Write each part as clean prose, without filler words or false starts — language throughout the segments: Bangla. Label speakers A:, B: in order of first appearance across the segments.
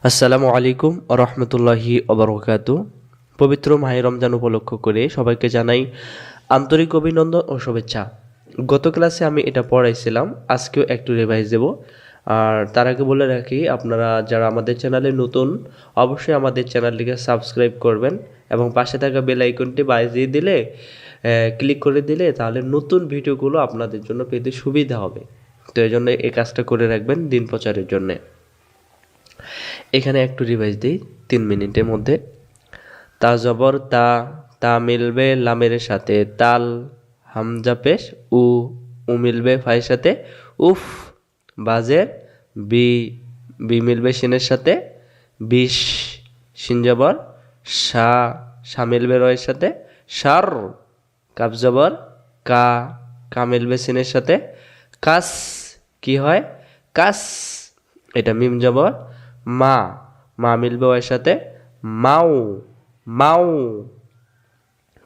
A: আসসালামু আলাইকুম রহমতুল্লাহি অবরকাতু। পবিত্র মাহে রমজান উপলক্ষ করে সবাইকে জানাই আন্তরিক অভিনন্দন ও শুভেচ্ছা। গত ক্লাসে আমি এটা পড়াইছিলাম, আজকেও একটু রিভাইজ দেব। আর তার আগে বলে রাখি, আপনারা যারা আমাদের চ্যানেলে নতুন, অবশ্যই আমাদের চ্যানেলটিকে সাবস্ক্রাইব করবেন এবং পাশে থাকা বেল আইকনটি বাজিয়ে দিলে, ক্লিক করে দিলে, তাহলে নতুন ভিডিওগুলো আপনাদের জন্য পেতে সুবিধা হবে। তো এই জন্য এই কাজটা করে রাখবেন দিন প্রচারের জন্যে। এখানে একটু রিভাইজ দিই 3 মিনিটের মধ্যে। তা জবর তা, তা মিলবে লামের সাথে তাল, হামজা পেশ উ, উ মিলবে ফাইয়ের সাথে উফ, বাজের বি, বি মিলবে শিনের সাথে বিশ, শিন জবর সা, সা মিলবে রয়ের সাথে সার, কাপ জবর কা, কা মিলবে সিনের সাথে কাস, কি হয় কাস। এটা মিম জবর মা, মা মিলবে ওর সাথে মাও, মাও।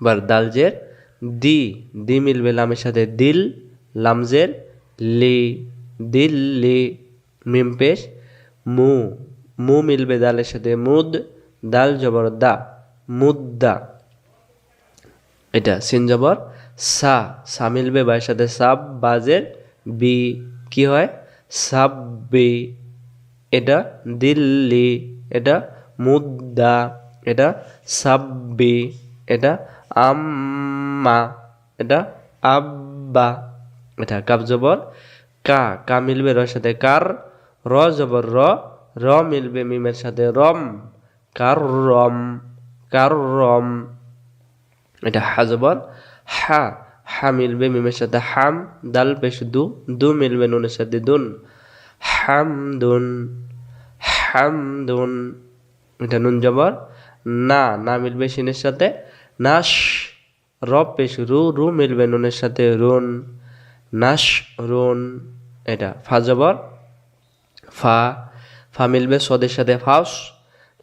A: এবার দালজের দি, দি মিলবে লামের সাথে দিল, লামজের লি, দিল লি। মিম পেশ মু, মু মিলবে দালের সাথে মুদ, দাল জবর দা, মুদ্দা। এটা সিন জবর সা, সা মিলবে বায়ের সাথে সাব, বাজের বি, কি হয় সাব্বি। এটা দিল্লি, এটা মুদ্দা, এটা সাব্বি, এটা আম্মা, এটা আব্বা। এটা কাব জবর কা, কা মিলবে রর সাথে কার, র জবর র, র মিলবে মিমের সাথে রম, কার রম, কার রম। এটা হা জবর হা, হা মিলবে মিমের সাথে হাম, দাল পেশ দু, দু মিলবে নুনের সাথে দুন, হামদুন, হামদুন। এটা নুন জবর না, না মিলবে শিনের সাথে নাশ, র পেশ রু, রু মিলবে নুনের সাথে রুন, নাশ রুন। এটা ফা জবর ফা, ফা মিলবে সদের সাথে ফাউস,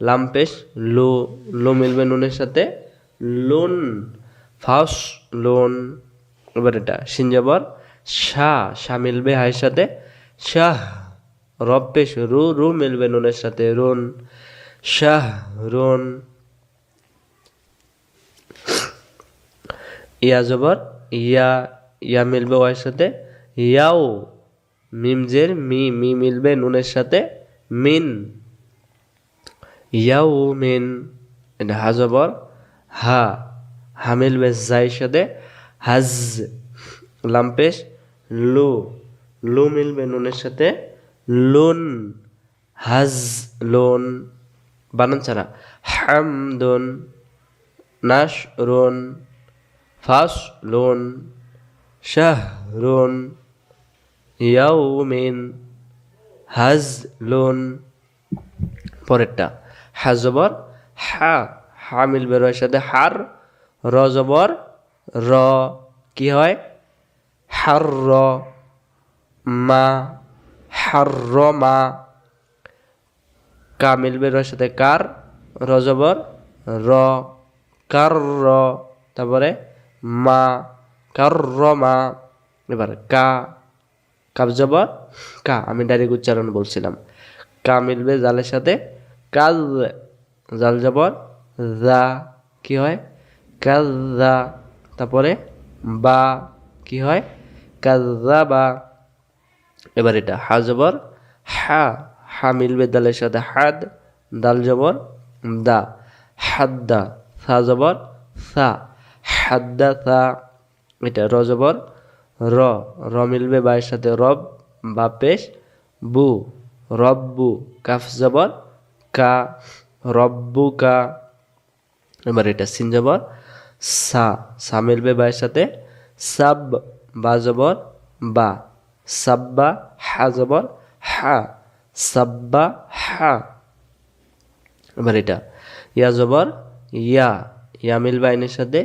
A: লাম পেশ লু, লু মিলবে নুনের সাথে লুন, ফাউস লুন। এবার এটা শিন জবর শা, শা মিলবে হায়ের সাথে শাহ, রব পেশ রু, রু মিলবে নুনের সাথে রুন, শাহ রুন। ইয়া জবর ইয়া, ইয়া মিলবে ওয়ের সাথে ইয়াও, মিমজের মি, মি মিলবে নুনের সাথে মিন, ইয়াও মিন। এটা হা জবর হা, হা মিলবে জাইয়ের সাথে হাজ, লাম পেশ লু, লু মিলবে নুনের সাথে লুন, হাজ লুন। বানান ছাড়া হামদুন, নাশরুন, ফাসলুন, শাহরুন, ইয়াউমিন, হাজলুন। পরেরটা হা জবর হা, হা মিলবে রয়ের সাথে হার, র জবর র, কি হয় হার র, মা, হার মা। কা মিলবে রয়ের সাথে কার, র জবর র, কার র। তারপরে মা, কার মা। এবার কা, কাব জবর কা, আমি ডাইরেক্ট উচ্চারণ বলছিলাম। কা মিলবে জালের সাথে কাজ, জাল জবর জা, কি হয় কাজা। তারপরে বা, কি হয় কাজা বা। এবার এটা হা জবর হা, হা মিলবে দালের সাথে হাদ, দাল জবর দা, হাদ্দা। সা জবর সা, হাদ্দা সা। এটা র জবর র, র মিলবে বায়ের সাথে রব, বা পেশ বু, রব্বু। কাফ জবর কা, রব্বু কা। এবার এটা সিন জবর সা, সা মিলবে বায়ের সাথে সাব, বা জবর বা, সাব্বা। হা জবর হা, সাব্বা হা। এবার এটা ইয়া জবর ইয়া, ইয়া মিলবে আইনের সাথে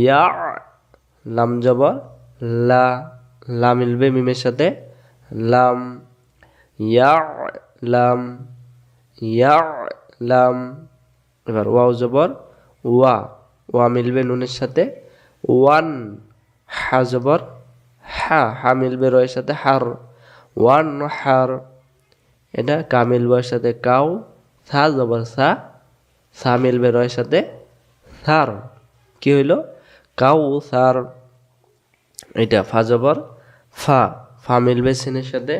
A: ইয়া, লাম জবর লা, লা মিলবে মিমের সাথে লাম, ইয়া লাম, ইয়া লাম। এবার ওয়াও জবর ওয়া, ওয়া মিলবে নুনের সাথে ওয়ান, হা জবর হা, হা মিলবে রয়ের সাথে হার, ওয়ান হার। এটা কা মিলবে ওর সাথে কাউ, সা জবর সা, সা মিলবে রয়ের সাথে সার, কি হইল কাউ সার। এটা ফা জবর ফা, ফা মিলবে সিনের সাথে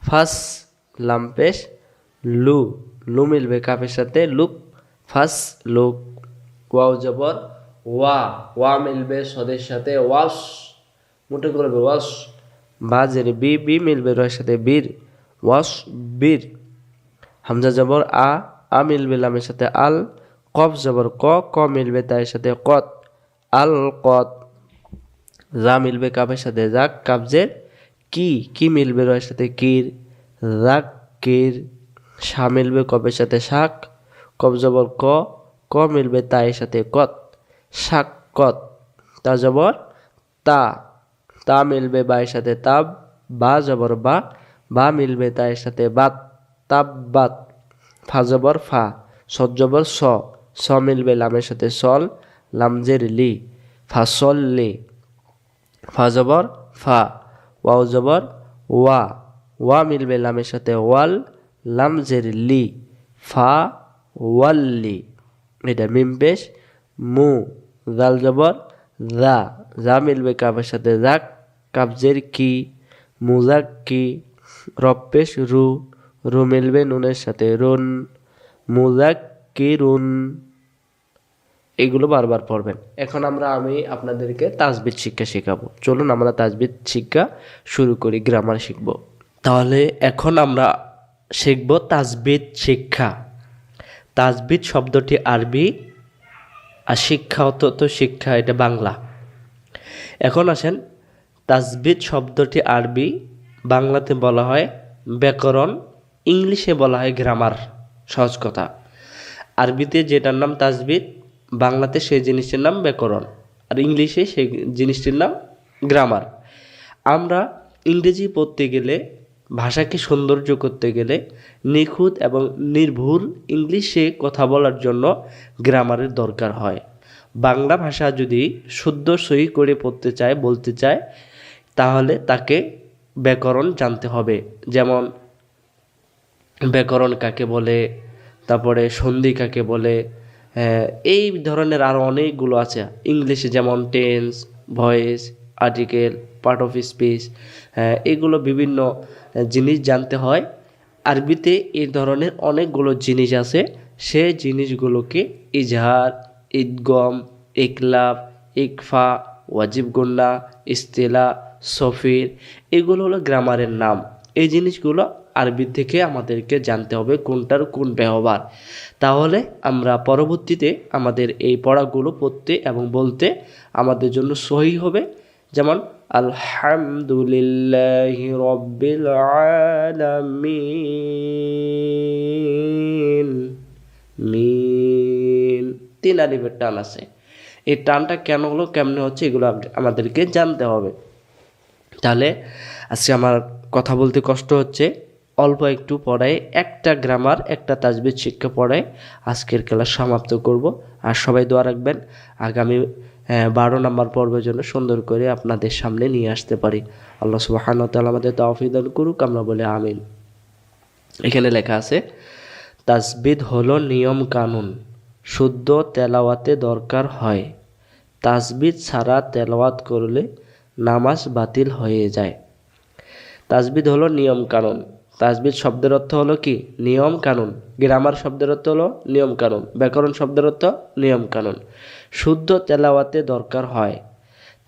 A: ফাস, লাম পেশ লু, লু মিলবে কাফের সাথে লুক, ফাস লুক। ওয়াও জবর ওয়া, ওয়া মিলবে সদের সাথে ওয়াস, মোটে করবে ওয়াস। বা জের বি, বি মিলবে রয়ের সাথে বীর, ওয়াস বীর। হামজা জবর আ মিলবে লামের সাথে আল। কফ জবর ক, ক মিলবে তার সাথে কত, আল কত। যা মিলবে কাফের সাথে যাক, কাবজের কি মিলবে রয়ের সাথে কির, রাক কির। শা মিলবে কফের সাথে শাক, কফ জবর ক মিলবে তায়ের সাথে কত, শাক কত। তা জবর তা মিলবে বায়ের সাথে তাব, বা জবর বা মিলবে তায়ের সাথে বাত, তাব বাত। ফা জবর ফা, সদ জবর স মিলবে লামের সাথে সল, লামজের লি, ফাসল লি। ফা জবর ফা, ওয়াও জবর ওয়া মিলবে লামের সাথে ওয়াল, লামজের লি, ফা ওয়াল্লি। এটা মিম পেশ মু, জাল জবর যা মিলবে কাফের সাথে যাক, কাবজের কি, মুজাক কি। রব পেশ রু মিলবে নুনের সাথে রুন, মুজাক কি রুন। এগুলো বারবার পড়বেন। এখন আমি আপনাদেরকে তাজবিদ শিক্ষা শেখাবো। চলুন আমরা তাজবিদ শিক্ষা শুরু করি, গ্রামার শিখব। তাহলে এখন আমরা শিখব তাজবিদ শিক্ষা। তাজবিদ শব্দটি আরবি, আর শিক্ষা তো শিক্ষা এটা বাংলা। এখন আসেন, তাজবিদ শব্দটি আরবি, বাংলাতে বলা হয় ব্যাকরণ, ইংলিশে বলা হয় গ্রামার। সহজ কথা, আরবিতে যেটার নাম তাজবিদ, বাংলাতে সেই জিনিসটির নাম ব্যাকরণ, আর ইংলিশে সেই জিনিসটির নাম গ্রামার। আমরা ইংরেজি পড়তে গেলে, ভাষাকে সৌন্দর্য করতে গেলে, নিখুঁত এবং নির্ভুল ইংলিশে কথা বলার জন্য গ্রামারের দরকার হয়। বাংলা ভাষা যদি শুদ্ধ সহি করে পড়তে চায়, বলতে চায়, তাহলে তাকে ব্যাকরণ জানতে হবে। যেমন ব্যাকরণ কাকে বলে, তারপরে সন্ধি কাকে বলে, এই ধরনের আরও অনেকগুলো আছে। ইংলিশে যেমন tense, voice, article, part of speech, এগুলো বিভিন্ন জিনিস জানতে হয়। আরবিতে এই ধরনের অনেকগুলো জিনিস আছে, সে জিনিসগুলোকে ইজহার, ইদগম, ইকলাব, ইকফা, ওয়াজিব গুন্না, ইস্তেলা, সফির, এগুলো হলো গ্রামারের নাম। এই জিনিসগুলো আরবি থেকে আমাদেরকে জানতে হবে কোনটার কোন ব্যবহার, তাহলে আমরা পরবর্তীতে আমাদের এই পড়াগুলো পড়তে এবং বলতে আমাদের জন্য সহি হবে। যেমন আলহামদুলিল্লাহি রাব্বিল আলামিন, মিন 3 আলিফের টান আছে। এই টানটা কেন হলো, কেমনে হচ্ছে, এগুলো আমাদেরকে জানতে হবে। তাহলে আজকে আমার কথা বলতে কষ্ট হচ্ছে, অল্প একটু পড়ায় একটা গ্রামার, একটা তাজবিদ শিক্ষা পড়ায় আজকের ক্লাস সমাপ্ত করব। আর সবাই দোয়া রাখবেন আগামী 12 নম্বর পর্বের জন্য সুন্দর করে আপনাদের সামনে নিয়ে আসতে পারি। আল্লাহ সুবহানাহু ওয়া তাআলা আমাদের তৌফিক দান করুক, আমরা বলে আমিন। এখানে লেখা আছে, তাজবিদ হলো নিয়ম কানুন, শুদ্ধ তেলাওয়াতে দরকার হয়। তাজবিদ ছাড়া তেলাওয়াত করলে নামাজ বাতিল হয়ে যায়। তাজবিদ হলো নিয়ম কানুন। তাজবিদ শব্দের অর্থ হলো কি? নিয়ম কানুন। গ্রামার শব্দের অর্থ হলো নিয়ম কানুন। ব্যাকরণ শব্দের অর্থ নিয়ম কানুন। শুদ্ধ তেলাওয়াতে দরকার হয়।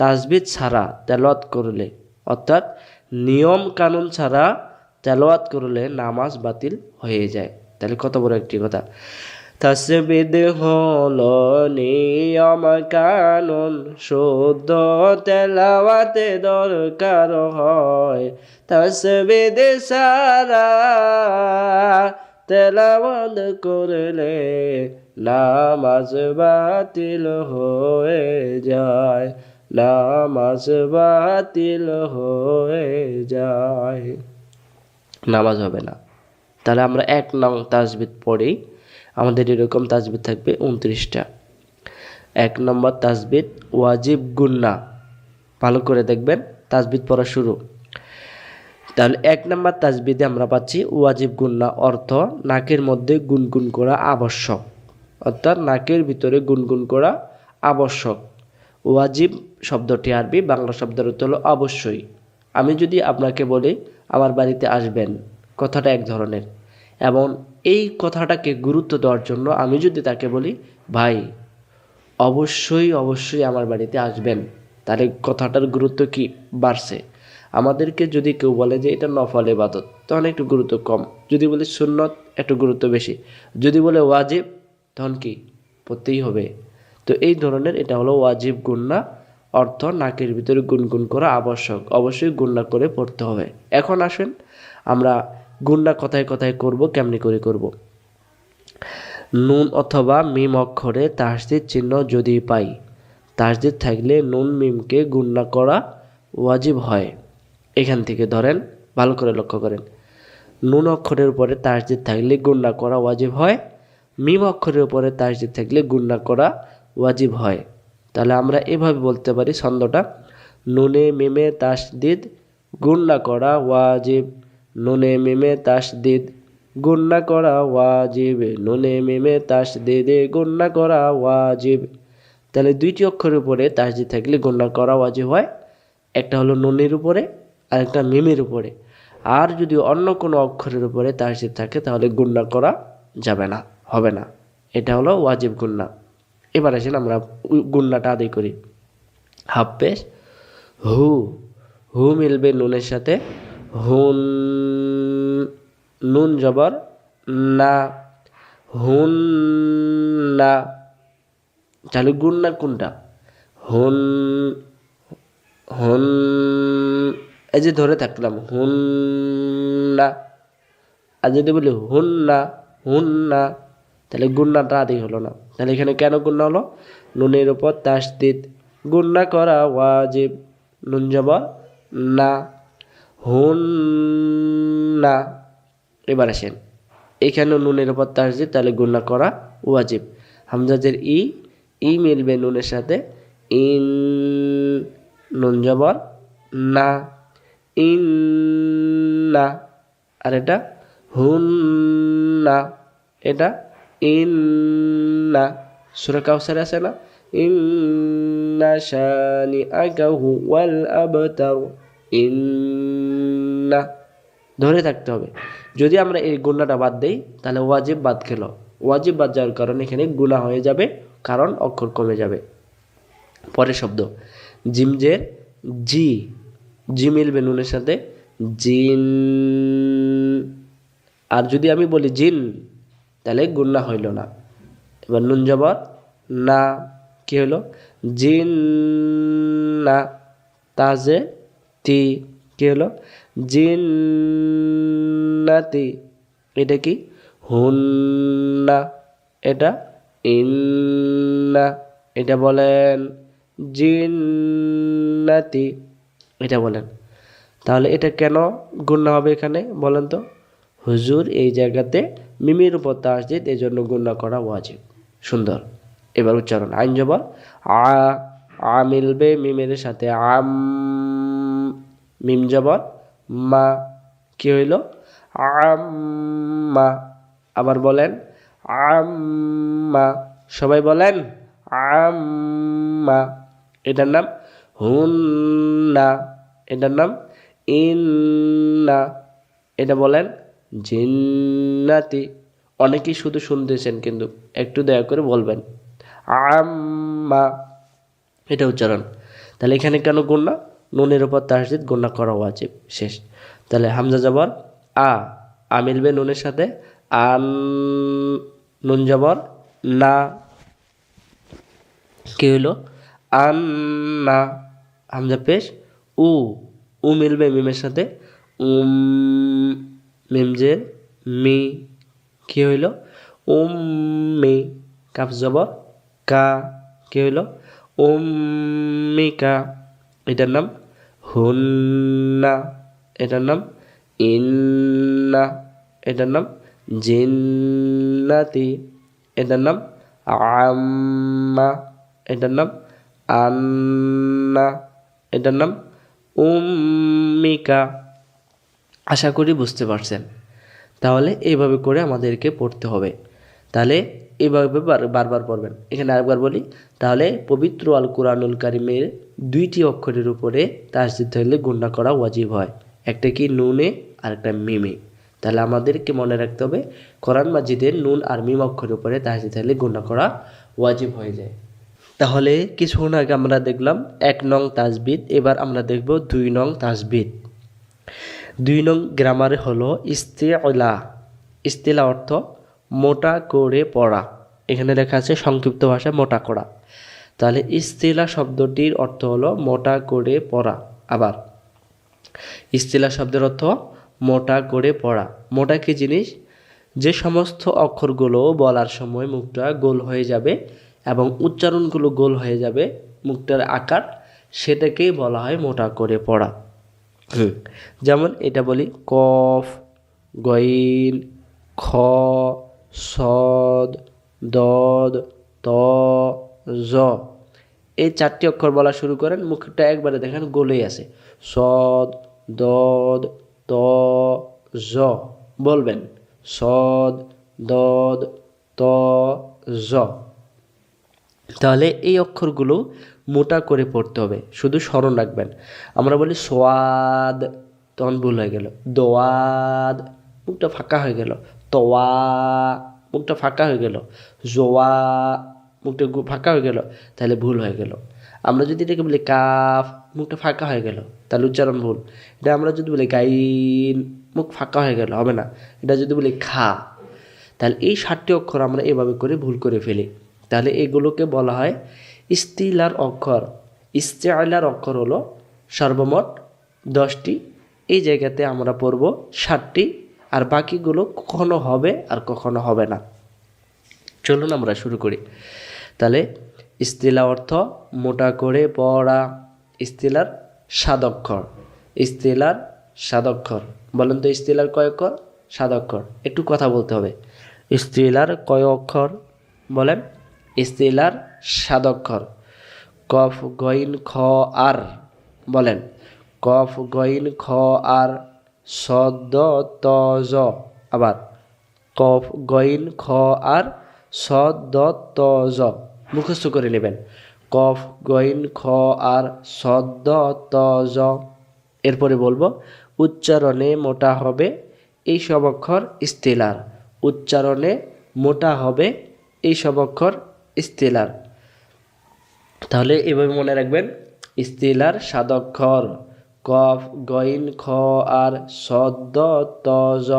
A: তাজবিদ ছাড়া তেলাওয়াত করলে, অর্থাৎ নিয়ম কানুন ছাড়া তেলাওয়াত করলে নামাজ বাতিল হয়ে যায়। তাহলে কত বড় একটি কথা। তাজবিদ হলো নিয়ম কানুন, শুদ্ধ তেলাওয়াতে দরকার হয়। তাজবিদ ছাড়া তেলাওয়াত করলে নামাজ বাতিল হয়ে যায়, নামাজ বাতিল হয়ে যায়, নামাজ হবে না। তাহলে আমরা 1 নং তাজবিদ পড়ি। আমাদের এরকম তাজবিদ থাকবে 29টা। 1 নম্বর তাজবিদ ওয়াজিব গুন্না। ভালো করে দেখবেন, তাজবিদ পড়া শুরু।
B: তাহলে 1 নাম্বার তাজবিদে আমরা পাচ্ছি ওয়াজিব গুন্না, অর্থ নাকের মধ্যে গুনগুন করা আবশ্যক, অর্থাৎ নাকের ভিতরে গুনগুন করা আবশ্যক। ওয়াজিব শব্দটি আরবি, বাংলা শব্দের অর্থ হলো অবশ্যই। আমি যদি আপনাকে বলি আমার বাড়িতে আসবেন, কথাটা এক ধরনের, এবং এই কথাটাকে গুরুত্ব দেওয়ার জন্য আমি যদি তাকে বলি ভাই অবশ্যই অবশ্যই আমার বাড়িতে আসবেন, তাহলে কথাটার গুরুত্ব কি বাড়ছে। আমাদেরকে যদি কেউ বলে যে এটা নফল ইবাদত, তখন একটু গুরুত্ব কম। যদি বলি সুন্নত, একটু গুরুত্ব বেশি। যদি বলে ওয়াজিব, তখন কি পড়তেই হবে। তো এই ধরনের এটা হলো ওয়াজিব গুন্না, অর্থ নাকের ভিতরে গুনগুন করা আবশ্যক, অবশ্যই গুন্না করে পড়তে হবে। এখন আসেন আমরা গুন্না কথায় কথায় করব, কেমনি করে করব। নুন অথবা মিম অক্ষরে তাসদিদ চিহ্ন যদি পাই, তাসদিদ থাকলে নুন মিমকে গুন্না করা ওয়াজিব হয়। এখান থেকে ধরেন, ভালো করে লক্ষ্য করেন, নুন অক্ষরের উপরে তাসদিদ থাকলে গুন্না করা ওয়াজিব হয়, মিম অক্ষরের উপরে তাসদিদ থাকলে গুন্না করা ওয়াজিব হয়। তাহলে আমরা এভাবে বলতে পারি ছন্দটা, নুনে মিমে তাসদিদ গুন্না করা ওয়াজিব, নুনে মিমে তাসদিদ গুন্না করা ওয়াজিব, নুনে মিমে তাসদিদে গুন্না করা ওয়াজিব। তাহলে দুইটি অক্ষরের উপরে তাসদিদ থাকলে গুন্না করা ওয়াজিব হয়, একটা হলো নুনের উপরে আর একটা মিমের উপরে। আর যদি অন্য কোনো অক্ষরের উপরে তাসদিদ থাকে তাহলে গুন্না করা যাবে না, হবে না। এটা হলো ওয়াজিব গুন্না। এবার আসেন আমরা গুন্নাটা আদায় করি। হাফ পেশ হু, হু মিলবে নুনের সাথে, হুন, নুন জবর না, হুন না। তাহলে গুন্না কোনটা? হুন, হুন, এই যে ধরে থাকলাম হুন না। আর যদি বলি হুন না, হুন না, তাহলে গুন্নাটা আদি হলো না। তাহলে এখানে কেন গুন্না হলো? নুনের উপর তাসদিদ গুন্না করা ওয়াজিব, নুন জবর না, হুন না। এবার আসেন, এখানে নুনের উপর তাসদিদ, তাহলে গুন্না করা ওয়াজিব। হামজাজের ই, ই মিলবে নুনের সাথে, ইন, নুন জবর না, ইন না। আর এটা হুন না, এটা ইন না। সূরা কাউসারে আছে না, ইন্না শানিআকা হুয়াল আবতার, ইন্না, ধরে থাকতে হবে। যদি আমরা এই গুণাটা বাদ দেই তাহলে ওয়াজিব বাদ গেল। ওয়াজিব বাদ যাওয়ার কারণে এখানে গুনাহ হয়ে যাবে, কারণ অক্ষর কমে যাবে। পরের শব্দ জিমজের জি, জি মিলবে নুনের সাথে, জিন। আর যদি আমি বলি জিন, তাহলে গুন্না হইল না। এবার নুন জবর না, কি হলো? জিন না। তাজে তি, কি হলো? জিন্নাতি। এটা কি? হুন্না। এটা ইন্না। এটা বলেন জিন্নাতি, এটা বলেন। তাহলে এটা কেন গুন্না হবে এখানে বলেন তো? হুজুর এই জায়গাতে মিমের উপর তাসদিদ, এই জন্য গুন্না করা ওয়াজিব। সুন্দর। এবার উচ্চারণ, আইন জবর আ, আ মিলবে মিমের সাথে, আম, মিম জবর মা, কি হইল? আম্মা। আবার বলেন আম্মা, সবাই বলেন আম্মা। এটার নাম হুন্না, এটার নাম ইন্না। এটা বলেন জিন্নাতি। অনেকেই শুধু শুনতেছেন, কিন্তু একটু দয়া করে বলবেন আম্মা, এটা উচ্চারণ। তাহলে এখানে কেন গুন্না? নুনের উপর তাসদিদ, গুন্না করা ওয়াজিব। শেষ। তাহলে হামজা জবর আ, আ মিলবে নুনের সাথে, আন, নুন জবর না, কি হইল? আন্না। হামজা পেশ উ, উ মিলবে মিমের সাথে, মিম জের মি, কি হইল? উম্মি। কাফ জবর কা, কি হইল? উম্মিকা। এটার নাম হুন্না, এটার নাম ইন্না, এটার নাম জিন্নাতি, এটার নাম আম্মা, এটার নাম আন্না, এটার নাম উম্মিকা। আশা করি বুঝতে পারছেন। তাহলে এইভাবে করে আমাদেরকে পড়তে হবে। তাহলে এইভাবে বারবার পড়বেন। এখানে আরেকবার বলি, তাহলে পবিত্র আল কোরআনুল কারিমের 2টি অক্ষরের উপরে তাসদিদ থাকলে গুণনা করা ওয়াজিব হয়। একটা কি নুনে আর একটা মিমে। তাহলে আমাদেরকে মনে রাখতে হবে কোরআন মাজিদের নুন আর মিম অক্ষরের উপরে তাসদিদ থাকলে গুণনা করা ওয়াজিব হয়ে যায়। তাহলে কিছুক্ষণ আগে আমরা দেখলাম 1 নং তাসবিদ, এবার আমরা দেখব 2 নং তাসবিদ। 2 নং গ্রামারে হলো ইস্তিলা। ইস্তিলা অর্থ মোটা করে পড়া। এখানে লেখা আছে সংক্ষিপ্ত ভাষায় মোটা করা। তাহলে ইস্তিলা শব্দটির অর্থ হলো মোটা করে পড়া। আবার ইস্তিলা শব্দের অর্থ মোটা করে পড়া। মোটা কি জিনিস? যে সমস্ত অক্ষরগুলো বলার সময় মুখটা গোল হয়ে যাবে এবং উচ্চারণগুলো গোল হয়ে যাবে, মুখটার আকার, সেটাকেই বলা হয় মোটা করে পড়া। যেমন এটা বলি, কফ, গইন, খ, সদ, দদ, ত, জ। এই 4টি অক্ষর বলা শুরু করেন, মুখটা একবারে দেখেন গোলেই আছে। সদ, দদ, ত, জ বলবেন। সদ, দদ, ত, জ। তাহলে এই অক্ষরগুলো মোটা করে পড়তে হবে, শুধু স্মরণ রাখবেন। আমরা বলি সোয়াদ, তখন ভুল হয়ে গেল। দোয়াদ, মুখটা ফাঁকা হয়ে গেল। তোয়া, মুখটা ফাঁকা হয়ে গেল। জোয়া, মুখটা ফাঁকা হয়ে গেল, তাহলে ভুল হয়ে গেল। আমরা যদি এটাকে বলি কাফ, মুখটা ফাঁকা হয়ে গেল, তাহলে উচ্চারণ ভুল। এটা আমরা যদি বলি গাইন, মুখ ফাঁকা হয়ে গেল, হবে না। এটা যদি বলি খা, তাহলে এই 7টি অক্ষর আমরা এভাবে করে ভুল করে ফেলি। তাহলে এগুলোকে বলা হয় ইস্তিলার অক্ষর। ইস্তিলার অক্ষর হলো সর্বমোট 10টি। এই জায়গাতে আমরা পড়ব 7টি, আর বাকিগুলো কখনো হবে আর কখনো হবে না। চলুন আমরা শুরু করি। তাহলে ইস্তিলা অর্থ মোটা করে পড়া। ইস্তিলার 7 অক্ষর। ইস্তিলার 7 অক্ষর। বলেন তো ইস্তিলার কয় অক্ষর? 7 অক্ষর। একটু কথা বলতে হবে। ইস্তিলার কয় অক্ষর বলেন? ইস্তিলার 7 অক্ষর। কফ, গইন, খ, আর বলেন। কফ, গইন, খ, আর, সদ, ত, জ। আবার কফ, গইন, খ, আর, সদ, ত, জ। মুখস্থ করে নেবেন। কফ, গইন, খ, আর, সদ, ত, জ। এরপরে বলবো উচ্চারণে মোটা হবে এই সব অক্ষর ইস্তিলার। উচ্চারণে মোটা হবে এই সব অক্ষর ইস্তিলার। তাহলে এভাবে মনে রাখবেন, ইস্তিলার 7 অক্ষর। কফ, গইন, খ, আর, সদ, ত, জ।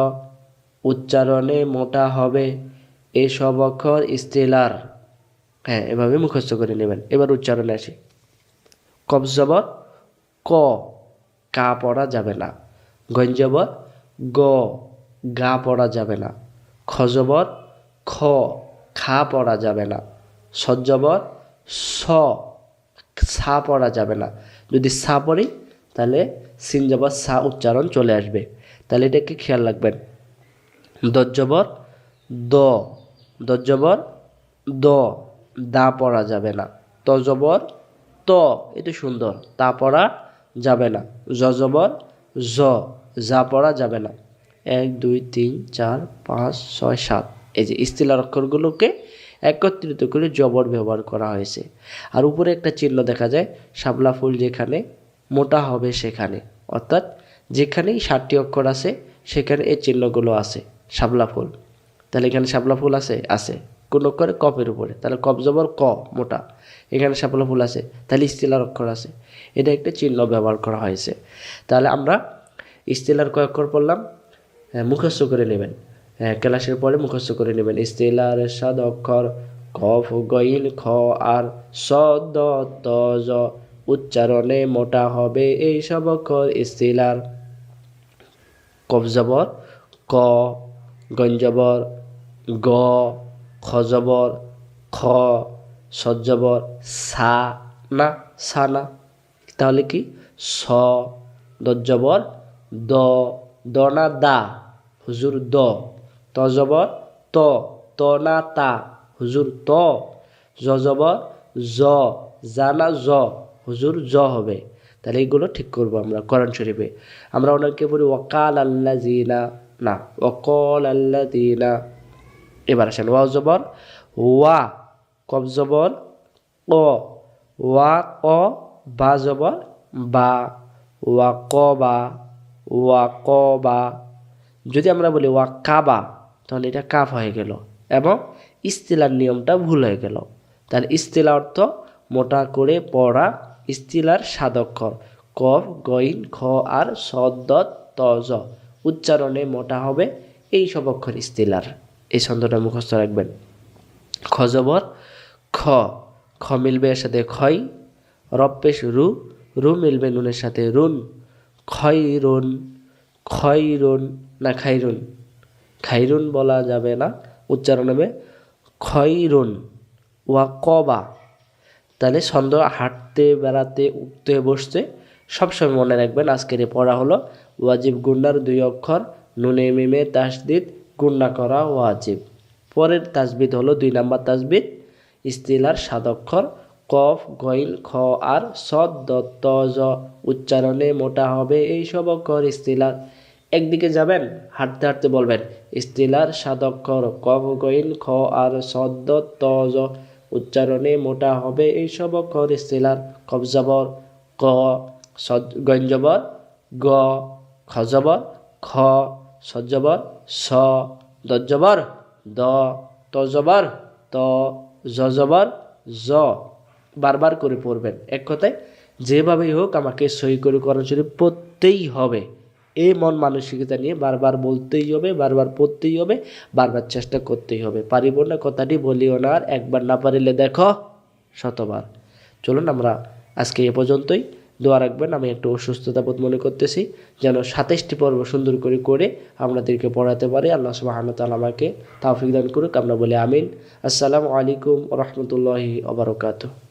B: উচ্চারণে মোটা হবে এই সব অক্ষর ইস্তিলার। হ্যাঁ, এভাবে মুখস্থ করে নেবেন। এবার উচ্চারণে আসি। কফ জবর ক, কা পড়া যাবে না। গইন জবর গ, গা পড়া যাবে না। খ জবর খ, খা পড়া যাবে না। সদ জবর স, সা পড়া যাবে না। যদি সা পড়ি তাহলে সিন জবর সা উচ্চারণ চলে আসবে। তাহলে এটাকে খেয়াল রাখবেন। দজ জবর দ, দজ জবর দ, দা পড়া যাবে না। ত জবর ত, এটা সুন্দর, তা পড়া যাবে না। জ জবর জ, যা পড়া যাবে না। 1 2 3 4 5 6 7, এই যে ইস্তিলার অক্ষরগুলোকে একত্রিত করে জবর ব্যবহার করা হয়েছে। আর উপরে একটা চিহ্ন দেখা যায়, শাপলা ফুল যেখানে মোটা হবে সেখানে, অর্থাৎ যেখানেই 7টি অক্ষর আছে সেখানে এই চিহ্নগুলো আছে। শাপলা ফুল, তাহলে এখানে শাপলা ফুল আছে, আছে কোন অক্ষরে? কপের উপরে, তাহলে কপ জবর ক, মোটা। এখানে শাপলা ফুল আছে, তাহলে ইস্তিলার অক্ষর আছে। এটা একটা চিহ্ন ব্যবহার করা হয়েছে। তাহলে আমরা ইস্তিলার কয় অক্ষর পড়লাম? মুখস্থ করে নেবেন। ক্লাসের পরে মুখস্থ করে নেবেন। ইস্তিলার 7 অক্ষর। কফ, গইন, খ, আর, সদ, ত, জ। উচ্চারণে মোটা হবে এই সব অক্ষর ইস্তিলার। কফ জবর ক, গইন জবর গ, খ জবর খ, সদ জবর সা, না সা না, তাহলে কি স। দজ জবর দ, দ না দা, হুজুর দ। ত জবর ত, ত না তা, হুজুর ত। জ জবর জ, জা না জ, হুজুর জ হবে। তাহলে এইগুলো ঠিক করব আমরা কোরআন শরীফে। আমরা অনেকে বলি ওয়াকাল আল্লাযিনা, না ওয়াকাল আল্লাযিনা। এবার আসেন ওয়াও জবর ওয়া, কফ জবর ক, ওয়া ক, বা জবর বা, ওয়া ক বা, ওয়া ক বা। যদি আমরা বলি ওয়া কাবা, তাহলে এটা কাফ হয়ে গেল এবং ইস্তিলার নিয়মটা ভুল হয়ে গেল। তাহলে ইস্তিলা অর্থ মোটা করে পড়া, ইস্তিলার সাদক্ষর কফ গইন খ আর সদ্দত তজ, উচ্চারণে মোটা হবে এই সব অক্ষর ইস্তিলার। এই ছন্দটা মুখস্থ রাখবেন। খ জবর খ, খ মিলবে এর সাথে খই, রব পেশ রু, রু মিলবে নুনের সাথে রুন, খয়রুন, খয়রুন না খাইরুন, খাইরুন বলা যাবে না, উচ্চারণ হবে খয়রুন। ওয়া কবা, তাহলে ছন্দ হাঁটতে বেড়াতে উঠতে বসতে সবসময় মনে রাখবেন। আজকের এ পড়া হলো ওয়াজিব গুন্নার 2 অক্ষর নুনে মিমে তাসদিদ গুন্না করা ওয়াজিব। পরের তাসবিদ হলো 2 নাম্বার তাসবিদ, ইস্তিলার 7 অক্ষর কফ গইন খ আর সদ দত্ত জ, উচ্চারণে মোটা হবে এই সব অক্ষর ইস্তিলার। একদিকে যাবেন, হাঁটতে হাঁটতে বলবেন ইস্তিলার 7 অক্ষর কফ গইন খ আর সদ দত্ত জ, উচ্চারণে মোটা হবে এই সব অক্ষর ইস্তিলার। কফ জবর ক, গইন জবর গ, খ জবর খ, সদ জবর স, দত জবর দ, ত জবর ত, জ জবর জ। বারবার করে পড়বেন। এক কথায় যেভাবেই হোক আমাকে সই করে কোরআন শরীফ পড়তেই হবে, এই মন মানসিকতা নিয়ে বারবার বলতেই হবে, বারবার পড়তেই হবে, বারবার চেষ্টা করতেই হবে। পারিব না কথাটি বলিও না আর, একবার না পারিলে দেখো শতবার। চলুন আমরা আজকে এ পর্যন্তই। দোয়া রাখবেন, আমি একটু অসুস্থতা বোধ মনে করতেছি, যেন 27টি পর্ব সুন্দর করে করে আপনাদেরকে পড়াতে পারি। আল্লাহ সুবহানাহু ওয়া তাআলা আমাকে তৌফিক দান করুক। আমরা বলি আমিন। আসসালামু আলাইকুম ওয়া রাহমাতুল্লাহি ওয়া বারাকাতুহু।